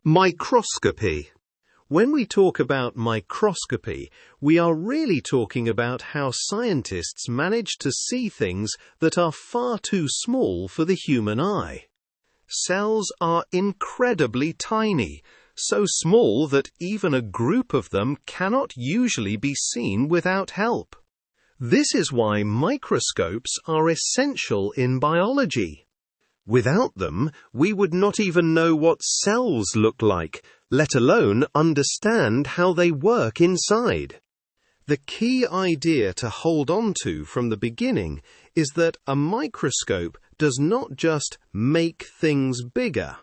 Microscopy. When we talk about microscopy, we are really talking about how scientists manage to see things that are far too small for the human eye. Cells are incredibly tiny, so small that even a group of them cannot usually be seen without help. This is why microscopes are essential in biology. Without them, we would not even know what cells look like, let alone understand how they work inside. The key idea to hold on to from the beginning is that a microscope does not just make things bigger.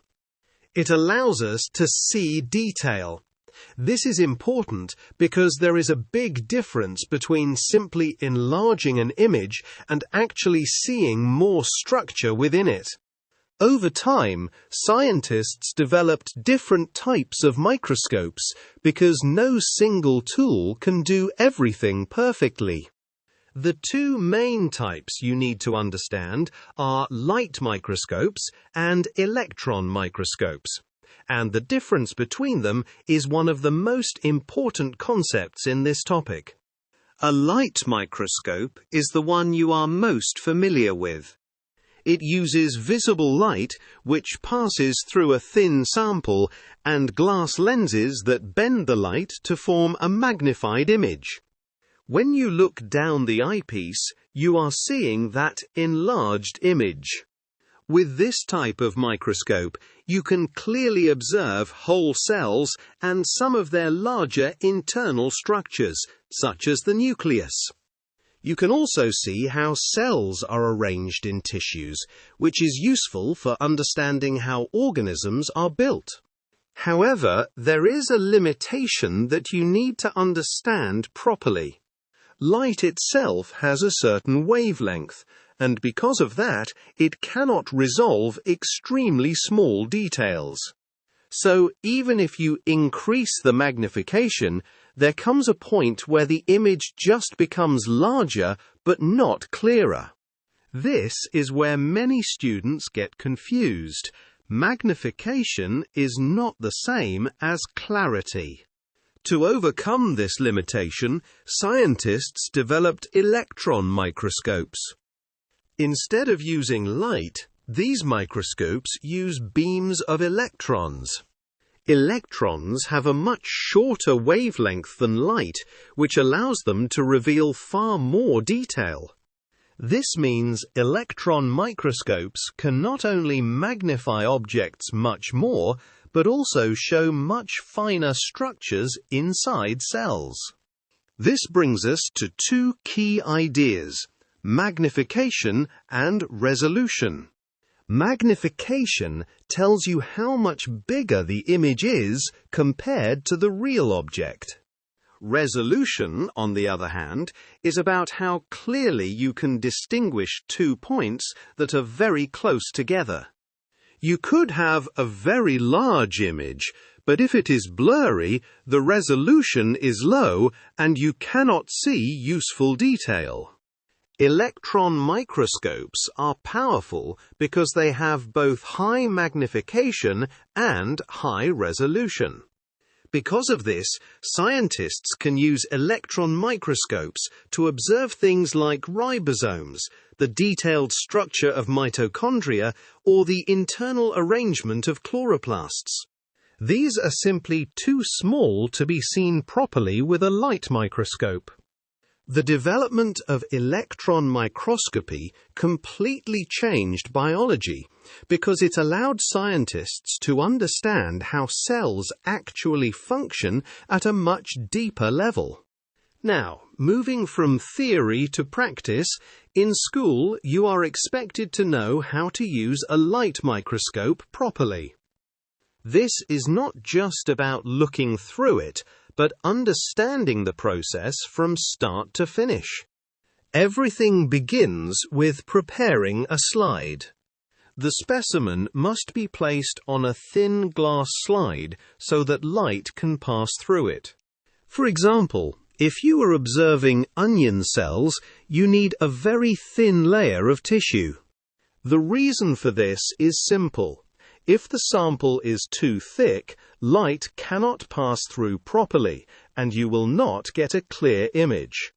It allows us to see detail. This is important because there is a big difference between simply enlarging an image and actually seeing more structure within it. Over time, scientists developed different types of microscopes because no single tool can do everything perfectly. The two main types you need to understand are light microscopes and electron microscopes, and the difference between them is one of the most important concepts in this topic. A light microscope is the one you are most familiar with. It uses visible light, which passes through a thin sample, and glass lenses that bend the light to form a magnified image. When you look down the eyepiece, you are seeing that enlarged image. With this type of microscope, you can clearly observe whole cells and some of their larger internal structures, such as the nucleus. You can also see how cells are arranged in tissues, which is useful for understanding how organisms are built. However, there is a limitation that you need to understand properly. Light itself has a certain wavelength, and because of that, it cannot resolve extremely small details. So, even if you increase the magnification, there comes a point where the image just becomes larger but not clearer. This is where many students get confused. Magnification is not the same as clarity. To overcome this limitation, scientists developed electron microscopes. Instead of using light, these microscopes use beams of electrons. Electrons have a much shorter wavelength than light, which allows them to reveal far more detail. This means electron microscopes can not only magnify objects much more, but also show much finer structures inside cells. This brings us to two key ideas: magnification and resolution. Magnification tells you how much bigger the image is compared to the real object. Resolution, on the other hand, is about how clearly you can distinguish two points that are very close together. You could have a very large image, but if it is blurry, the resolution is low and you cannot see useful detail. Electron microscopes are powerful because they have both high magnification and high resolution. Because of this, scientists can use electron microscopes to observe things like ribosomes, the detailed structure of mitochondria, or the internal arrangement of chloroplasts. These are simply too small to be seen properly with a light microscope. The development of electron microscopy completely changed biology because it allowed scientists to understand how cells actually function at a much deeper level. Now, moving from theory to practice, in school you are expected to know how to use a light microscope properly. This is not just about looking through it, but understanding the process from start to finish. Everything begins with preparing a slide. The specimen must be placed on a thin glass slide so that light can pass through it. For example, if you are observing onion cells, you need a very thin layer of tissue. The reason for this is simple. If the sample is too thick, light cannot pass through properly, and you will not get a clear image.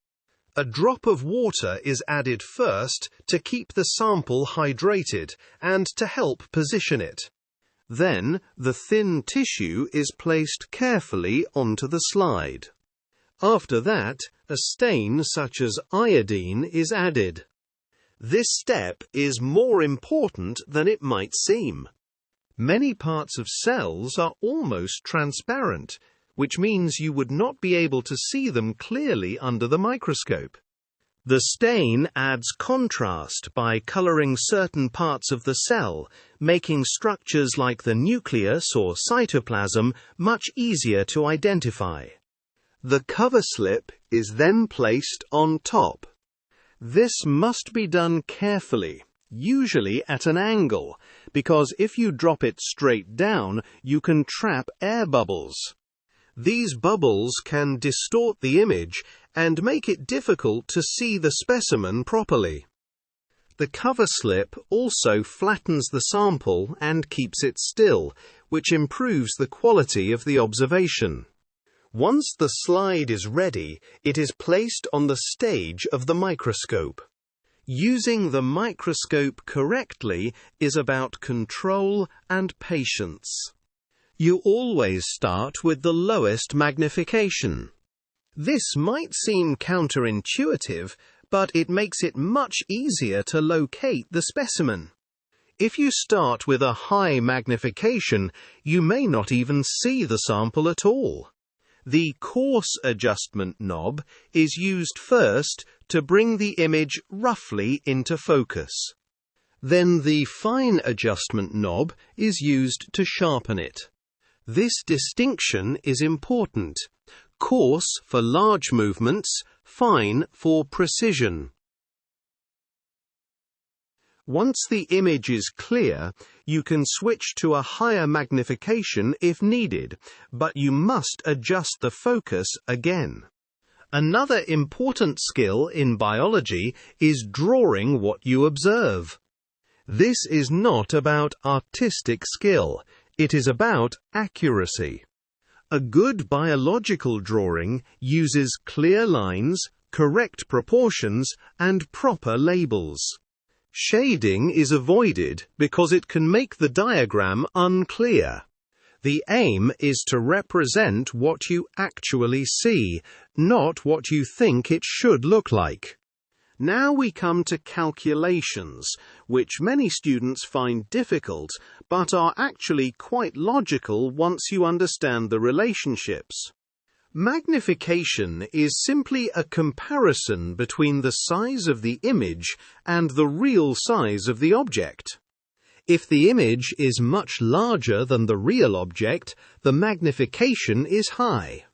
A drop of water is added first to keep the sample hydrated and to help position it. Then, the thin tissue is placed carefully onto the slide. After that, a stain such as iodine is added. This step is more important than it might seem. Many parts of cells are almost transparent, which means you would not be able to see them clearly under the microscope. The stain adds contrast by coloring certain parts of the cell, making structures like the nucleus or cytoplasm much easier to identify. The cover slip is then placed on top. This must be done carefully, usually at an angle, because if you drop it straight down, you can trap air bubbles. These bubbles can distort the image and make it difficult to see the specimen properly. The cover slip also flattens the sample and keeps it still, which improves the quality of the observation. Once the slide is ready, it is placed on the stage of the microscope. Using the microscope correctly is about control and patience. You always start with the lowest magnification. This might seem counterintuitive, but it makes it much easier to locate the specimen. If you start with a high magnification, you may not even see the sample at all. The coarse adjustment knob is used first to bring the image roughly into focus. Then the fine adjustment knob is used to sharpen it. This distinction is important. Coarse for large movements, fine for precision. Once the image is clear, you can switch to a higher magnification if needed, but you must adjust the focus again. Another important skill in biology is drawing what you observe. This is not about artistic skill, it is about accuracy. A good biological drawing uses clear lines, correct proportions, and proper labels. Shading is avoided because it can make the diagram unclear. The aim is to represent what you actually see, not what you think it should look like. Now we come to calculations, which many students find difficult, but are actually quite logical once you understand the relationships. Magnification is simply a comparison between the size of the image and the real size of the object. If the image is much larger than the real object, the magnification is high.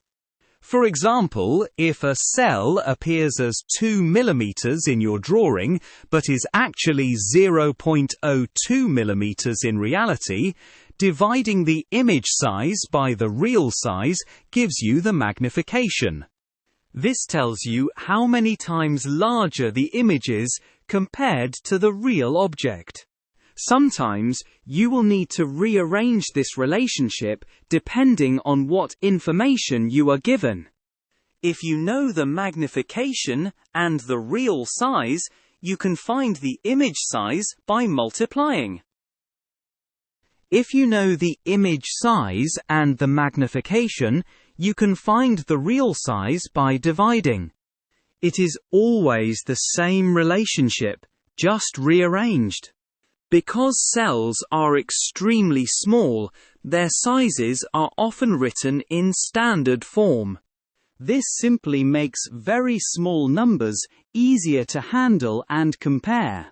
For example, if a cell appears as 2 millimeters in your drawing, but is actually 0.02 millimeters in reality, dividing the image size by the real size gives you the magnification. This tells you how many times larger the image is compared to the real object. Sometimes you will need to rearrange this relationship depending on what information you are given. If you know the magnification and the real size, you can find the image size by multiplying. If you know the image size and the magnification, you can find the real size by dividing. It is always the same relationship, just rearranged. Because cells are extremely small, their sizes are often written in standard form. This simply makes very small numbers easier to handle and compare.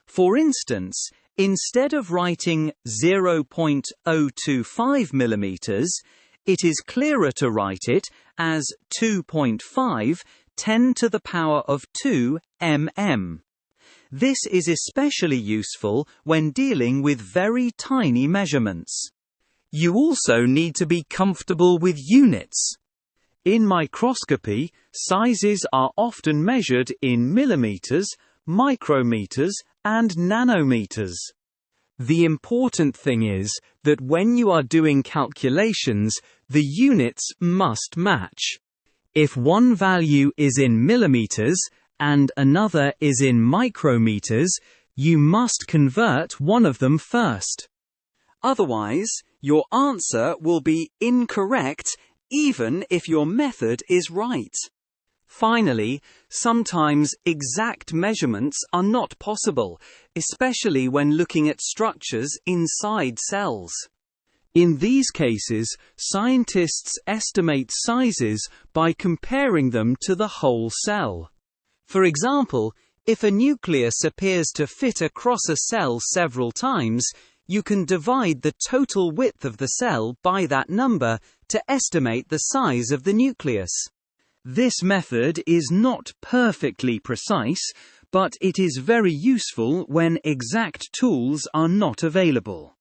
For instance, instead of writing 0.025 millimeters, it is clearer to write it as 2.5 10 to the power of 2 mm. This is especially useful when dealing with very tiny measurements. You also need to be comfortable with units. In microscopy, sizes are often measured in millimeters, micrometres, and nanometres. The important thing is that when you are doing calculations, the units must match. If one value is in millimeters and another is in micrometers, you must convert one of them first. Otherwise, your answer will be incorrect even if your method is right. Finally, sometimes exact measurements are not possible, especially when looking at structures inside cells. In these cases, scientists estimate sizes by comparing them to the whole cell. For example, if a nucleus appears to fit across a cell several times, you can divide the total width of the cell by that number to estimate the size of the nucleus. This method is not perfectly precise, but it is very useful when exact tools are not available.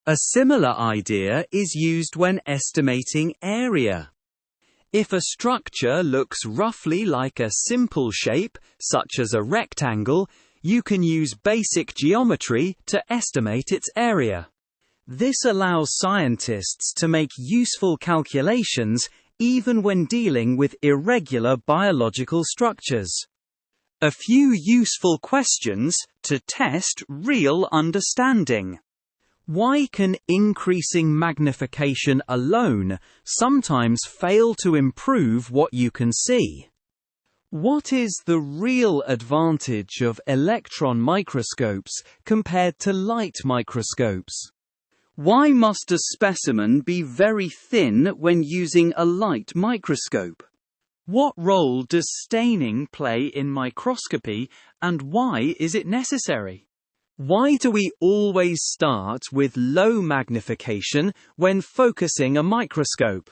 A similar idea is used when estimating area. If a structure looks roughly like a simple shape, such as a rectangle, you can use basic geometry to estimate its area. This allows scientists to make useful calculations even when dealing with irregular biological structures. A few useful questions to test real understanding. Why can increasing magnification alone sometimes fail to improve what you can see? What is the real advantage of electron microscopes compared to light microscopes? Why must a specimen be very thin when using a light microscope? What role does staining play in microscopy, and why is it necessary? Why do we always start with low magnification when focusing a microscope?